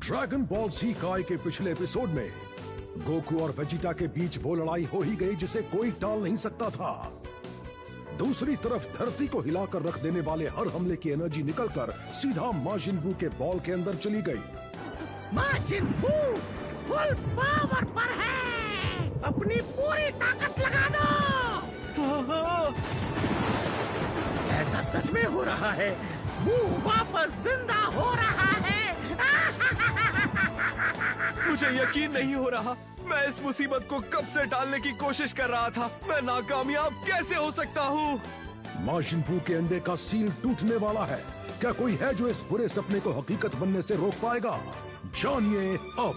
Dragon ball ज़ी काई के पिछले एपिसोड में गोकू और वेजिटा के बीच वो लड़ाई हो ही गई जिसे कोई टाल नहीं सकता था। दूसरी तरफ धरती को हिलाकर रख देने वाले हर हमले की एनर्जी निकलकर सीधा माजिन बू के बॉल के अंदर चली गई। माजिन बू फुल पावर पर है, अपनी पूरी ताकत लगा दो। ऐसा सच में हो रहा है, बू वापस जिंदा हो रहा है। मुझे यकीन नहीं हो रहा, मैं इस मुसीबत को कब से टालने की कोशिश कर रहा था। मैं नाकामयाब कैसे हो सकता हूँ? माजिन बू के अंडे का सील टूटने वाला है। क्या कोई है जो इस बुरे सपने को हकीकत बनने से रोक पाएगा? जानिए अब।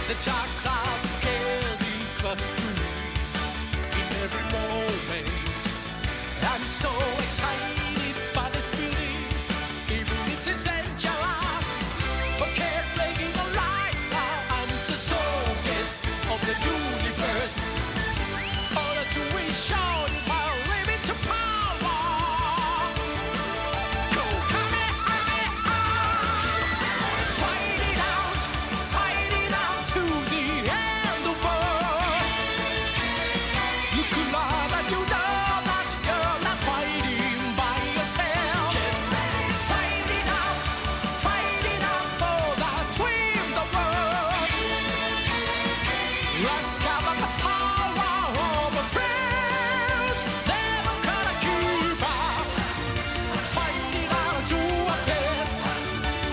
The dark clouds daily cluster in every moment. I'm so excited by this beauty, even if it's dangerous. Okay, playing the light now. I'm the soulmate of the universe. All to wish on my limit to power. Go, Kamehameha! Fight it out to the end of world. Look around and you know that you're not fighting by yourself. Fight it out for the dream, the world. Let's gather the power of a friend. Never gonna give up. Fight it out to our best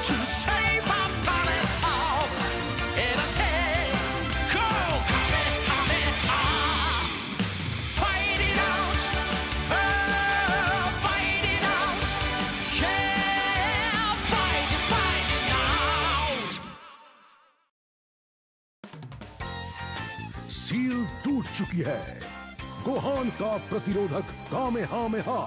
to save our planet Earth. And I say, go, Kamehameha! Fight it out! Fight it out! Yeah! Fight it out! Seal टूट चुकी है। Gohan का प्रतिरोधक Kamehameha.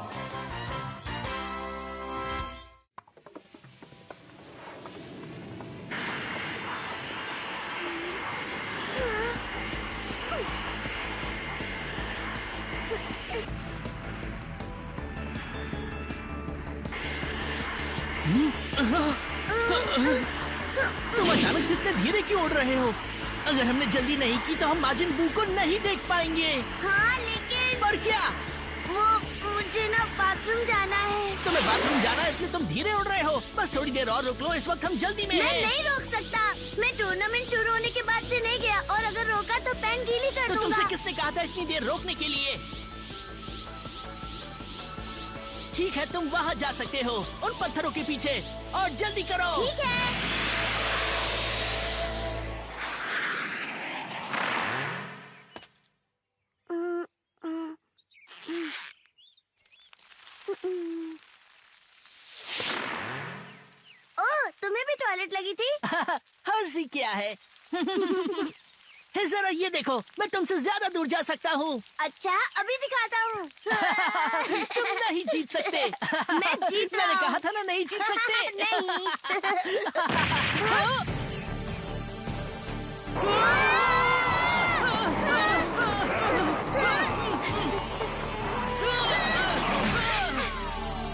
तुम अचानक से इतने धीरे क्यों उड़ रहे हो? अगर हमने जल्दी नहीं की तो हम माजिन बू को नहीं देख पाएंगे। हाँ लेकिन पर क्या? वो मुझे ना बाथरूम जाना है। तुम्हें बाथरूम जाना है इसलिए तुम धीरे उड़ रहे हो। बस थोड़ी देर और रुक लो, इस वक्त हम जल्दी में मैं हैं। नहीं रोक सकता। मैं टूर्नामेंट शुरू होने के बाद से नहीं गया और अगर रोका तो पैंट गीली कर तो दूंगा। तुमसे किसने कहा था इतनी देर रोकने के लिए? ठीक है, तुम वहाँ जा सकते हो, उन पत्थरों के पीछे, और जल्दी करो। ठीक है। ओह, तुम्हें भी टॉयलेट लगी थी? हंसी क्या है? हे जरा ये देखो, मैं तुमसे ज्यादा दूर जा सकता हूँ। अच्छा, अभी दिखाता हूँ। तुम नहीं जीत सकते। मैं जीत रहा मैंने हूँ। कहा था ना, नहीं जीत सकते।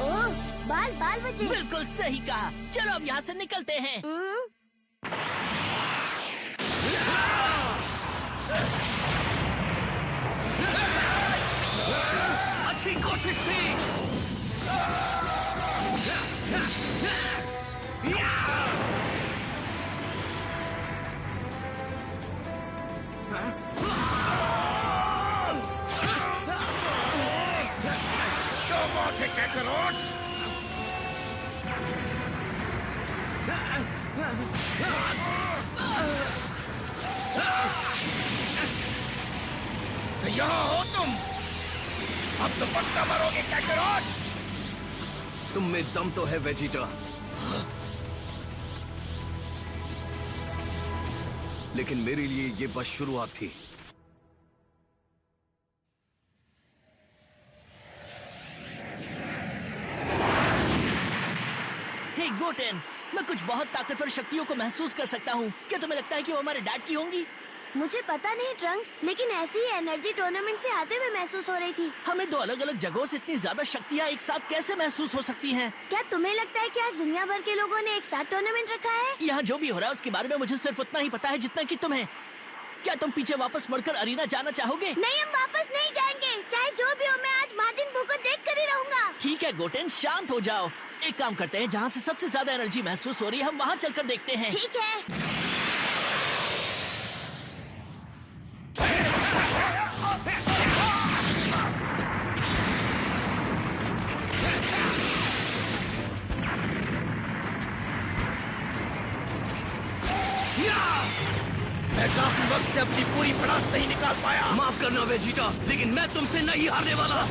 ओह, बाल बाल बचे। बिल्कुल सही कहा। चलो अब यहाँ से निकलते हैं। अच्छी कोशिश थी। यहाँ हो तुम। अब तो पक्का मरोगे कैकरोट। तुम में दम तो है वेजिटा, लेकिन मेरे लिए ये बस शुरुआत थी। हे गोटेन, मैं कुछ बहुत ताकतवर शक्तियों को महसूस कर सकता हूँ। क्या तुम्हें लगता है कि वो हमारे डैड की होंगी? मुझे पता नहीं ट्रंक्स, लेकिन ऐसी ही एनर्जी टूर्नामेंट से आते हुए महसूस हो रही थी। हमें दो अलग अलग जगहों से इतनी ज्यादा शक्तियाँ एक साथ कैसे महसूस हो सकती हैं? क्या तुम्हें लगता है कि आज दुनिया भर के लोगों ने एक साथ टूर्नामेंट रखा है? यहाँ जो भी हो रहा है उसके बारे में मुझे सिर्फ उतना ही पता है जितना कि तुम्हें। क्या तुम पीछे वापस मुड़कर अरीना जाना चाहोगे? नहीं, हम वापस नहीं जाएंगे। चाहे जो भी हो, मैं आज माजिन बू को देख कर ही रहूंगा। ठीक है गोटेन, शांत हो जाओ। एक काम करते हैं, जहाँ से सबसे ज्यादा एनर्जी महसूस हो रही है हम वहाँ चलकर देखते हैं। ठीक है। मैं काफी वक्त से अपनी पूरी पड़ास नहीं निकाल पाया। माफ करना वेजिटा, लेकिन मैं तुमसे नहीं हारने वाला।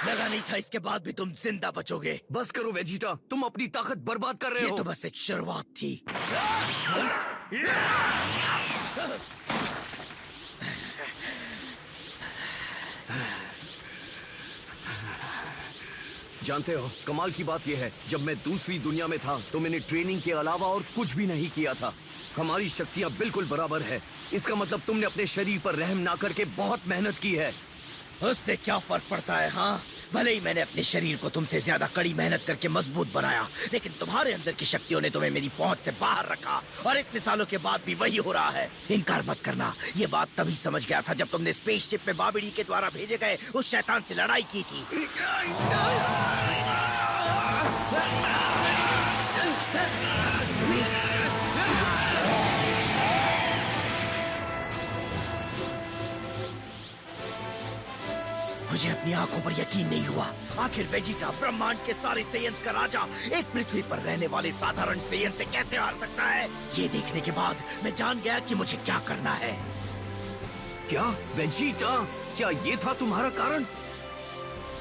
लगा नहीं था इसके बाद भी तुम जिंदा बचोगे। बस करो वेजिटा, तुम अपनी ताकत बर्बाद कर रहे ये हो। तो बस एक शुरुआत थी। जानते हो, कमाल की बात यह है, जब मैं दूसरी दुनिया में था तो मैंने ट्रेनिंग के अलावा और कुछ भी नहीं किया था। हमारी शक्तियां बिल्कुल बराबर है। इसका मतलब तुमने अपने शरीर पर रहम ना करके बहुत मेहनत की है। उससे क्या फर्क पड़ता है? हाँ, भले ही मैंने अपने शरीर को तुमसे ज्यादा कड़ी मेहनत करके मजबूत बनाया, लेकिन तुम्हारे अंदर की शक्तियों ने तुम्हें मेरी पहुंच से बाहर रखा, और इतने सालों के बाद भी वही हो रहा है। इनकार मत करना, ये बात तभी समझ गया था जब तुमने स्पेसशिप में बाबिडी के द्वारा भेजे गए उस शैतान से लड़ाई की थी। मुझे अपनी आंखों पर यकीन नहीं हुआ। आखिर वेजिटा, ब्रह्मांड के सारे सेयंस का राजा, एक पृथ्वी पर रहने वाले साधारण सेयंस से कैसे हार सकता है? ये देखने के बाद मैं जान गया कि मुझे क्या करना है। क्या वेजिटा, क्या ये था तुम्हारा कारण?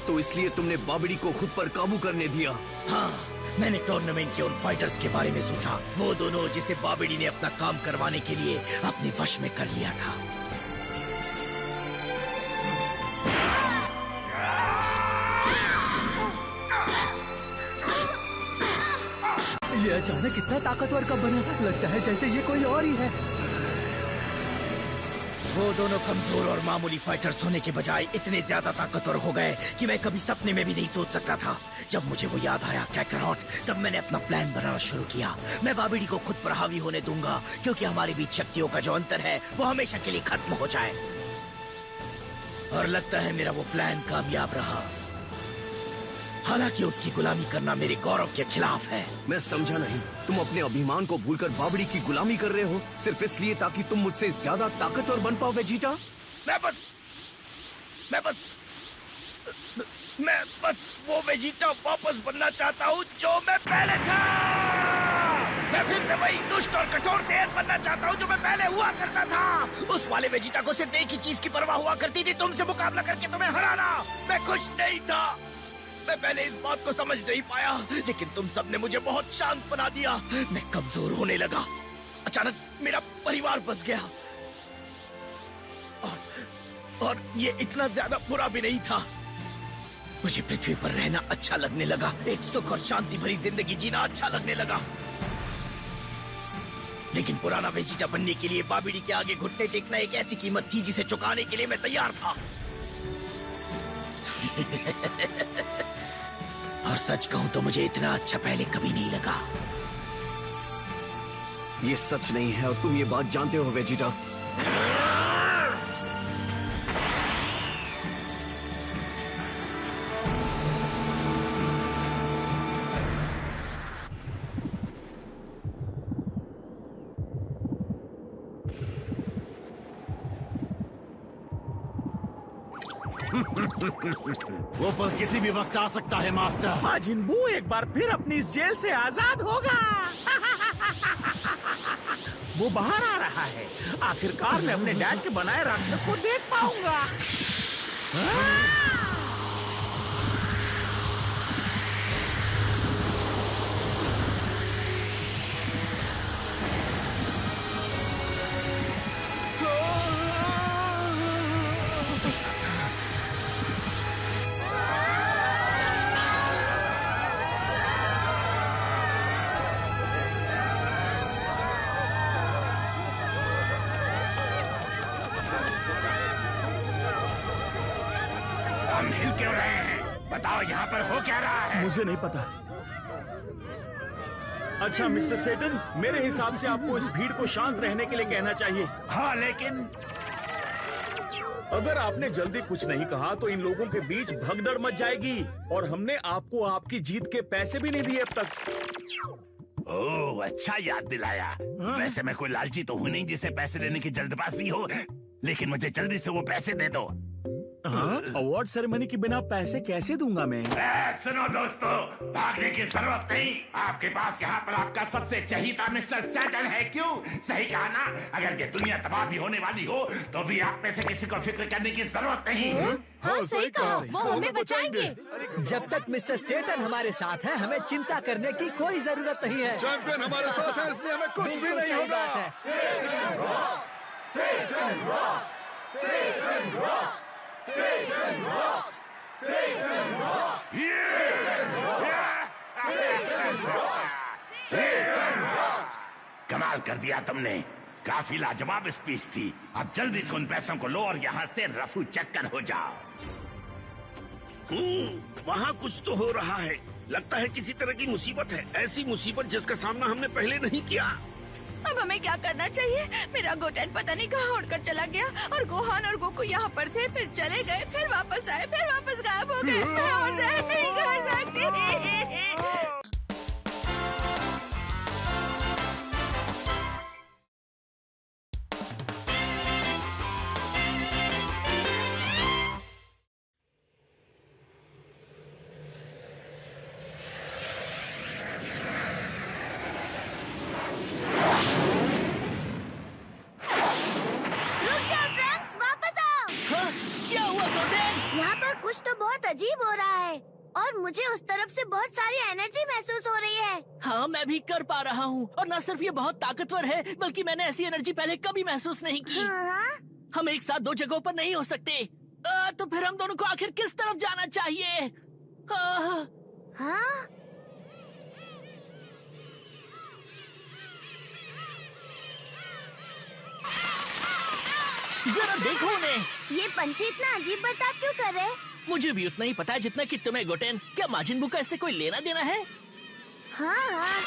तो इसलिए तुमने बाबिडी को खुद पर काबू करने दिया? हाँ, मैंने टूर्नामेंट के उन फाइटर्स के बारे में सोचा, वो दोनों जिसे बाबिडी ने अपना काम करवाने के लिए अपने वश में कर लिया था। ये अचानक इतना ताकतवर कब बना? लगता है जैसे ये कोई और ही है। वो दोनों कमजोर और मामूली फाइटर्स होने के बजाय इतने ज्यादा ताकतवर हो गए कि मैं कभी सपने में भी नहीं सोच सकता था। जब मुझे वो याद आया कैकरॉट, तब मैंने अपना प्लान बनाना शुरू किया। मैं बाबिडी को खुद पर हावी होने दूंगा, क्योंकि हमारे बीच शक्तियों का जो अंतर है वो हमेशा के लिए खत्म हो जाए। और लगता है मेरा वो प्लान कामयाब रहा। हालांकि उसकी गुलामी करना मेरे गौरव के खिलाफ है। मैं समझा नहीं, तुम अपने अभिमान को भूलकर बाबिडी की गुलामी कर रहे हो सिर्फ इसलिए ताकि तुम मुझसे ज्यादा ताकतवर बन पाओ वेजिटा? मैं बस वो वेजिटा वापस बनना चाहता हूँ जो मैं पहले था। मैं फिर से वही दुष्ट और कठोर सेहत बनना चाहता हूँ जो मैं पहले हुआ करता था। उस वाले वेजिटा को सिर्फ एक ही चीज की परवाह हुआ करती थी, तुमसे मुकाबला करके तुम्हें हराना। मैं खुश नहीं था। मैं पहले इस बात को समझ नहीं पाया, लेकिन तुम सबने मुझे बहुत शांत बना दिया। मैं कमजोर होने लगा। अचानक मेरा परिवार बस गया, और ये इतना ज्यादा बुरा भी नहीं था। मुझे पृथ्वी पर रहना अच्छा लगने लगा। एक सुख और शांति भरी जिंदगी जीना अच्छा लगने लगा। लेकिन पुराना वेजिटा बनने के लिए बाबिडी के आगे घुटने टेकना एक ऐसी कीमत थी जिसे चुकाने के लिए मैं तैयार था। और सच कहूं तो मुझे इतना अच्छा पहले कभी नहीं लगा। ये सच नहीं है और तुम ये बात जानते हो वेजिटा। वो पल किसी भी वक्त आ सकता है मास्टर। माजिन बू एक बार फिर अपनी इस जेल से आजाद होगा। वो बाहर आ रहा है। आखिरकार मैं अपने डैड के बनाए राक्षस को देख पाऊंगा। हम हिल क्यों रहे हैं? बताओ यहाँ पर हो क्या रहा है? मुझे नहीं पता। अच्छा मिस्टर सेटन, मेरे हिसाब से आपको इस भीड़ को शांत रहने के लिए कहना चाहिए। हाँ लेकिन अगर आपने जल्दी कुछ नहीं कहा तो इन लोगों के बीच भगदड़ मच जाएगी और हमने आपको आपकी जीत के पैसे भी नहीं दिए अब तक। ओह अच्छा याद दिलाया। वैसे मैं कोई लालची तो हूँ नहीं जिसे पैसे लेने की जल्दबाजी हो, लेकिन मुझे जल्दी से वो पैसे दे दो। अवार्ड सेरेमनी के बिना पैसे कैसे दूंगा मैं? सुनो दोस्तों, भागने की जरूरत नहीं। आपके पास यहाँ पर आपका सबसे चहीता मिस्टर सैटन है। क्यों? सही कहा ना? अगर ये दुनिया तबाह भी होने वाली हो तो भी आप में से किसी को फिक्र करने की जरूरत नहीं। हाँ सही कहा, वो हमें बचाएंगे। जब तक मिस्टर सेटन हमारे साथ हैं, हमें चिंता करने की कोई जरूरत नहीं है। चैंपियन हमारे साथ है, इसलिए हमें कुछ भी नहीं होगा। कमाल कर दिया तुमने। काफी लाजवाब स्पीच थी। अब जल्दी से उन पैसों को लो और यहाँ से रफू चक्कर हो जाओ। वहाँ कुछ तो हो रहा है। लगता है किसी तरह की मुसीबत है, ऐसी मुसीबत जिसका सामना हमने पहले नहीं किया। अब हमें क्या करना चाहिए? मेरा गोटेन पता नहीं कहाँ उड़कर चला गया और गोहान और गोकू यहाँ पर थे, फिर चले गए, फिर वापस आए, फिर वापस गायब हो गए। मैं और सहन नहीं कर सकती। कुछ तो बहुत अजीब हो रहा है और मुझे उस तरफ से बहुत सारी एनर्जी महसूस हो रही है। हाँ मैं भी कर पा रहा हूँ और न सिर्फ ये बहुत ताकतवर है बल्कि मैंने ऐसी एनर्जी पहले कभी महसूस नहीं की। हम एक साथ दो जगहों पर नहीं हो सकते। तो फिर हम दोनों को आखिर किस तरफ जाना चाहिए? हाँ? जरा देखो उन्हें। ये पंछी इतना अजीब बर्ताव क्यों कर रहे? मुझे भी उतना ही पता है जितना कि तुम्हें गोटेन। क्या माजिन बू का इससे कोई लेना देना है? हाँ।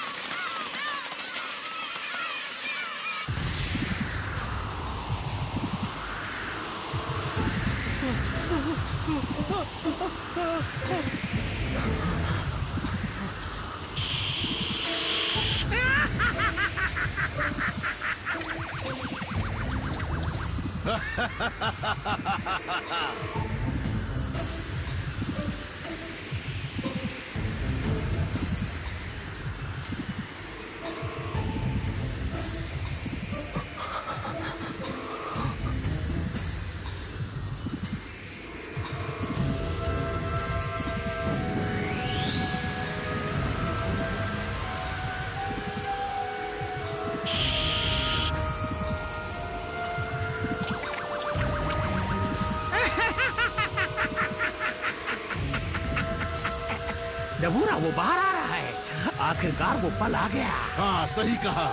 डबूरा वो बाहर आ रहा है। आखिरकार वो पल आ गया। हाँ सही कहा।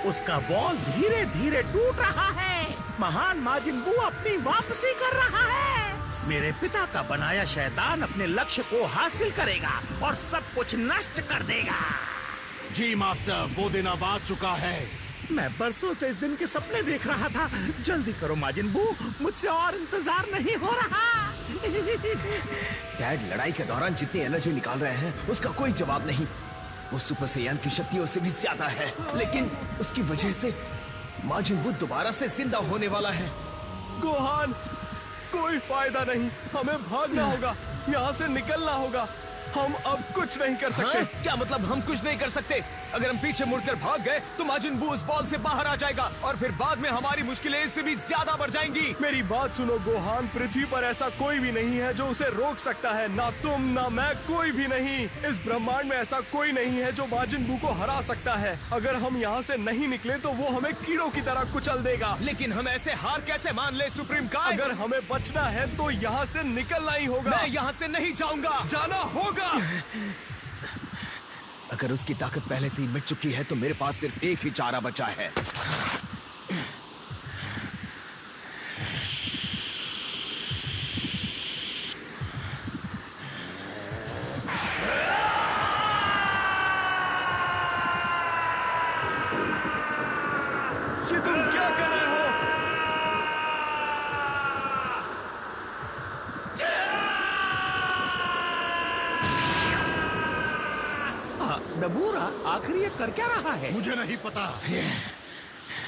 उसका बॉल धीरे धीरे टूट रहा है। महान माजिन बू अपनी वापसी कर रहा है। मेरे पिता का बनाया शैतान अपने लक्ष्य को हासिल करेगा और सब कुछ नष्ट कर देगा। जी मास्टर, वो दिन अब आ चुका है। मैं बरसों से इस दिन के सपने देख रहा था। जल्दी करो माजिन बू, मुझसे और इंतजार नहीं हो रहा। डैड लड़ाई के दौरान जितनी एनर्जी निकाल रहे हैं उसका कोई जवाब नहीं। वो सुपर सैयन की शक्तियों से भी ज्यादा है, लेकिन उसकी वजह से माजिन बू दोबारा से जिंदा होने वाला है। गोहान, कोई फायदा नहीं, हमें भागना होगा, यहाँ से निकलना होगा। हम अब कुछ नहीं कर सकते। हाँ? क्या मतलब हम कुछ नहीं कर सकते? अगर हम पीछे मुड़कर भाग गए तो माजिन बू उस बॉल से बाहर आ जाएगा और फिर बाद में हमारी मुश्किलें इससे भी ज्यादा बढ़ जाएंगी। मेरी बात सुनो गोहान, पृथ्वी पर ऐसा कोई भी नहीं है जो उसे रोक सकता है। ना तुम ना मैं, कोई भी नहीं। इस ब्रह्मांड में ऐसा कोई नहीं है जो माजिन बू को हरा सकता है। अगर हम यहाँ से नहीं निकले तो वो हमें कीड़ों की तरह कुचल देगा। लेकिन हम ऐसे हार कैसे मान ले सुप्रीम काय? अगर हमें बचना है तो यहाँ से निकलना ही होगा। मैं यहाँ से नहीं जाऊंगा। जाना होगा। अगर उसकी ताकत पहले से ही मिट चुकी है तो मेरे पास सिर्फ एक ही चारा बचा है। ये तुम क्या कर रहे हो? नबूरा, आखिर ये कर क्या रहा है? मुझे नहीं पता।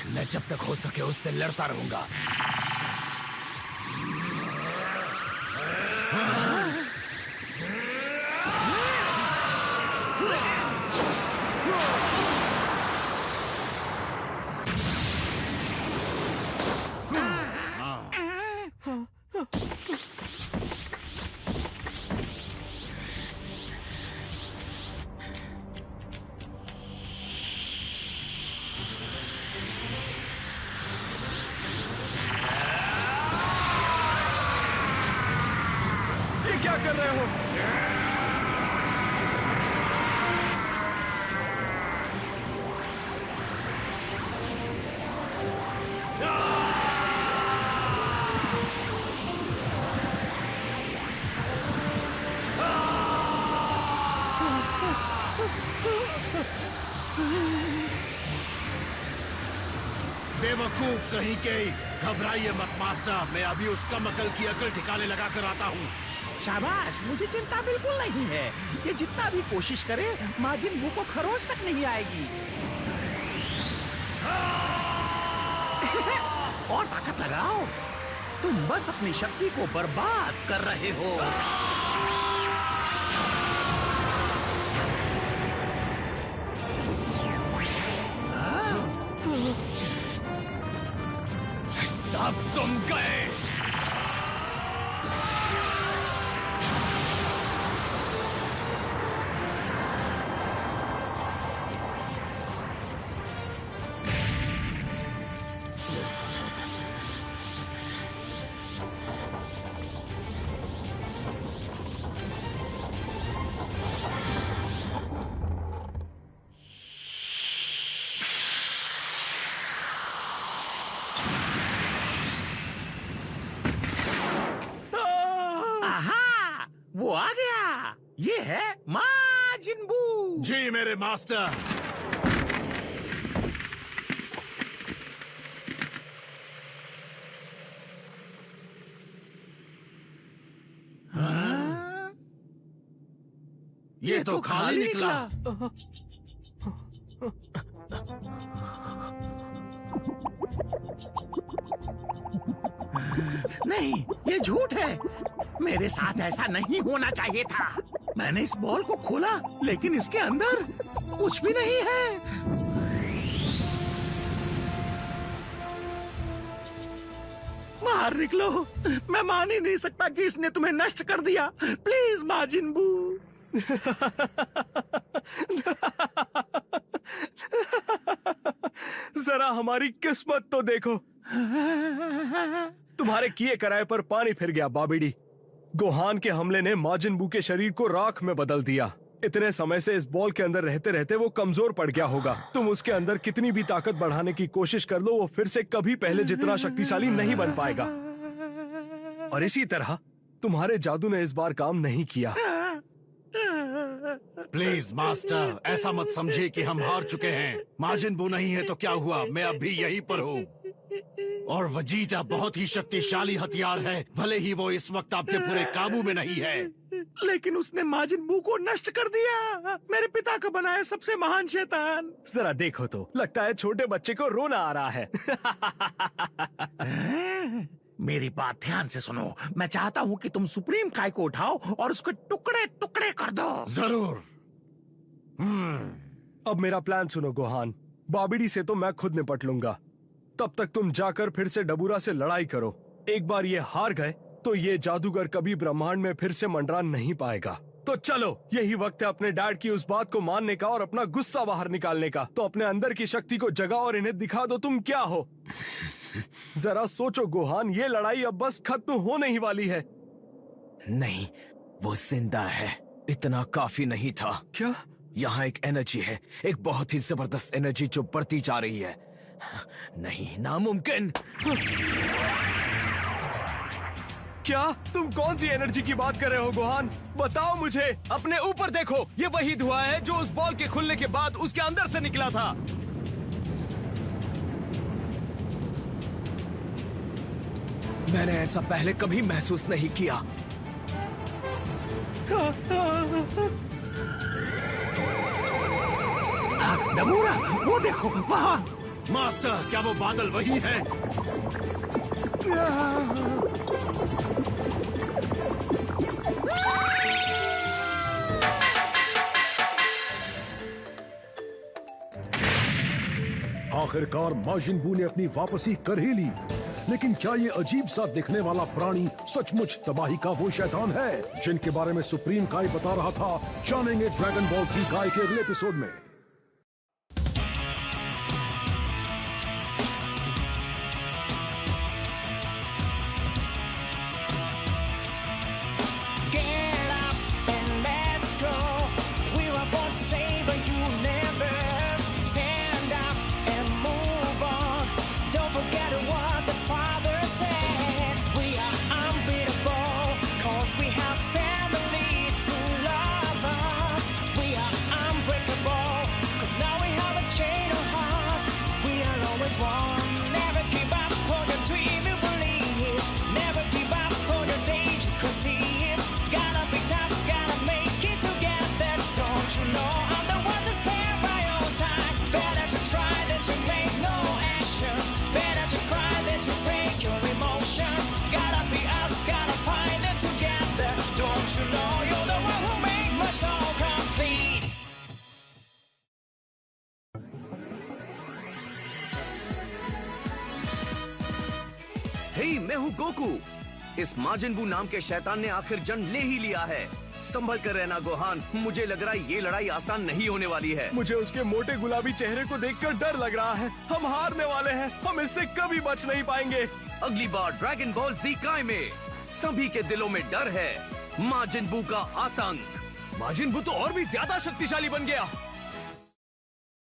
मैं जब तक हो सके उससे लड़ता रहूंगा। क्या कर रहे हो? बेवकूफ कहीं के। घबराइए मत मास्टर, मैं अभी उस कम अकल की अकल ठिकाने लगा कर आता हूँ। शाबाश, मुझे चिंता बिल्कुल नहीं है। ये जितना भी कोशिश करे माजिन बू को खरोच तक नहीं आएगी। और ताकत लगाओ, तुम बस अपनी शक्ति को बर्बाद कर रहे हो। अब तुम गए। वो आ गया। ये है माजिन बू। जी मेरे मास्टर। ये तो खाली निकला। नहीं, ये झूठ है। मेरे साथ ऐसा नहीं होना चाहिए था। मैंने इस बॉल को खोला, लेकिन इसके अंदर कुछ भी नहीं है। बाहर निकलो। मैं मान ही नहीं सकता कि इसने तुम्हें नष्ट कर दिया। प्लीज माजिन बू। जरा हमारी किस्मत तो देखो। तुम्हारे किए कराए पर पानी फिर गया बाबिडी। गोहान के हमले ने माजिन बू के शरीर को राख में बदल दिया। इतने समय से इस बॉल के अंदर रहते रहते वो कमजोर पड़ गया होगा। तुम उसके अंदर कितनी भी ताकत बढ़ाने की कोशिश कर लो, वो फिर से कभी पहले जितना शक्तिशाली नहीं बन पाएगा। और इसी तरह तुम्हारे जादू ने इस बार काम नहीं किया। प्लीज मास्टर, ऐसा मत समझिए कि हम हार चुके हैं। माजिन बू नहीं है तो क्या हुआ, मैं अब भी यहीं पर हूँ। और वजीटा बहुत ही शक्तिशाली हथियार है, भले ही वो इस वक्त आपके पूरे काबू में नहीं है। लेकिन उसने माजिन बू को नष्ट कर दिया। मेरे पिता का बनाया सबसे महान शैतान। जरा देखो तो, लगता है छोटे बच्चे को रोना आ रहा है। मेरी बात ध्यान से सुनो। मैं चाहता हूँ कि तुम सुप्रीम काय को उठाओ और उसके टुकड़े टुकड़े कर दो। जरूर। अब मेरा प्लान सुनो गोहान। बाबिडी से तो मैं खुद निपट लूंगा। तब तक तुम जाकर फिर से डबूरा से लड़ाई करो। एक बार ये हार गए तो ये जादूगर कभी ब्रह्मांड में फिर से मंडरा नहीं पाएगा। तो चलो, यही वक्त है अपने डैड की उस बात को मानने का और अपना गुस्सा बाहर निकालने का। तो अपने अंदर की शक्ति को जगाओ और इन्हें दिखा दो तुम क्या हो। जरा सोचो गोहान, ये लड़ाई अब बस खत्म होने ही वाली है। नहीं, वो जिंदा है। इतना काफी नहीं था। क्या? यहाँ एक एनर्जी है, एक बहुत ही जबरदस्त एनर्जी जो बढ़ती जा रही है। नहीं, नामुमकिन। क्या? तुम कौन सी एनर्जी की बात कर रहे हो गोहान? बताओ मुझे। अपने ऊपर देखो, ये वही धुआं है जो उस बॉल के खुलने के बाद उसके अंदर से निकला था। मैंने ऐसा पहले कभी महसूस नहीं किया। डबूरा, वो देखो वहाँ। मास्टर, क्या वो बादल वही है? आखिरकार माजिन बू ने अपनी वापसी कर ही ली। लेकिन क्या ये अजीब सा दिखने वाला प्राणी सचमुच तबाही का वो शैतान है जिनके बारे में सुप्रीम काय बता रहा था? जानेंगे ड्रैगन बॉल Z काय के अगले एपिसोड में। मैं हूँ गोकू। इस माजिन बू नाम के शैतान ने आखिर जन्म ले ही लिया है। संभल कर रहना गोहान, मुझे लग रहा है ये लड़ाई आसान नहीं होने वाली है। मुझे उसके मोटे गुलाबी चेहरे को देखकर डर लग रहा है। हम हारने वाले हैं। हम इससे कभी बच नहीं पाएंगे। अगली बार ड्रैगन बॉल Z काय में सभी के दिलों में डर है। माजिन बू का आतंक। माजिन बू तो और भी ज्यादा शक्तिशाली बन गया।